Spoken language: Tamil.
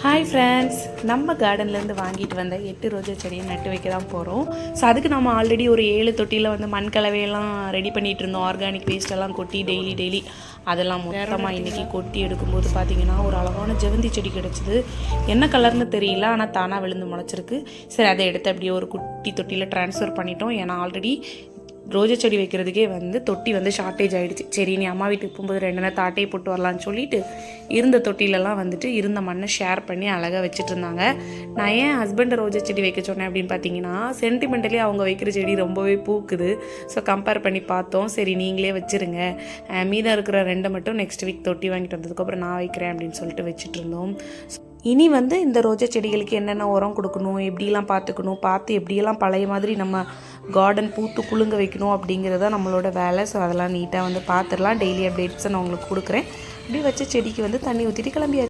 ஹாய் ஃப்ரெண்ட்ஸ், நம்ம கார்டன்லேருந்து வாங்கிட்டு வந்த 8 ரோஜா செடியை நட்டு வைக்க தான் போகிறோம். ஸோ அதுக்கு நம்ம ஆல்ரெடி ஒரு 7 தொட்டியில் வந்து மண் கலவையெல்லாம் ரெடி பண்ணிகிட்டு இருந்தோம். ஆர்கானிக் வேஸ்ட்டெல்லாம் கொட்டி டெய்லி அதெல்லாம் மொத்தமாக இன்றைக்கி கொட்டி எடுக்கும்போது பார்த்திங்கன்னா ஒரு அழகான ஜெவந்தி செடி கிடச்சிது. என்ன கலர்னு தெரியல, ஆனால் தானாக விழுந்து முளைச்சிருக்கு. சரி, அதை எடுத்து அப்படியே ஒரு குட்டி தொட்டியில் ட்ரான்ஸ்ஃபர் பண்ணிட்டோம். ஏன்னா ஆல்ரெடி ரோஜா செடி வைக்கிறதுக்கே வந்து தொட்டி வந்து ஷார்ட்டேஜ் ஆகிடுச்சு. சரி, நீ அம்மா வீட்டுக்கு போகும்போது 2 நாள் தாட்டையை போட்டு வரலான்னு சொல்லிட்டு இருந்த தொட்டிலெல்லாம் வந்துட்டு இருந்த மண்ணை ஷேர் பண்ணி அழகாக வச்சுட்டு இருந்தாங்க. நான் ஏன் ஹஸ்பண்டை ரோஜா செடி வைக்க சொன்னேன் அப்படின்னு பார்த்தீங்கன்னா, சென்டிமெண்டலி அவங்க வைக்கிற செடி ரொம்பவே பூக்குது. ஸோ கம்பேர் பண்ணி பார்த்தோம். சரி, நீங்களே வச்சுருங்க, மீதம் இருக்கிற 2 மட்டும் நெக்ஸ்ட் வீக் தொட்டி வாங்கிட்டு வந்ததுக்கப்புறம் நான் வைக்கிறேன் அப்படின்னு சொல்லிட்டு வச்சுட்டு இருந்தோம். இனி வந்து இந்த ரோஜா செடிகளுக்கு என்னென்ன உரம் கொடுக்கணும், எப்படிலாம் பார்த்து எப்படியெல்லாம் பழைய மாதிரி நம்ம கார்டன் பூத்து குலுங்க வைக்கணும் அப்படிங்கிறது தான் நம்மளோட வேலை. ஸோ அதெல்லாம் நீட்டாக வந்து பார்த்துடலாம். டெய்லி அப்டேட்ஸை நான் உங்களுக்கு கொடுக்குறேன். இப்படி வச்ச செடிக்கு வந்து தண்ணி ஊற்றிட்டு கிளம்பியாச்சு.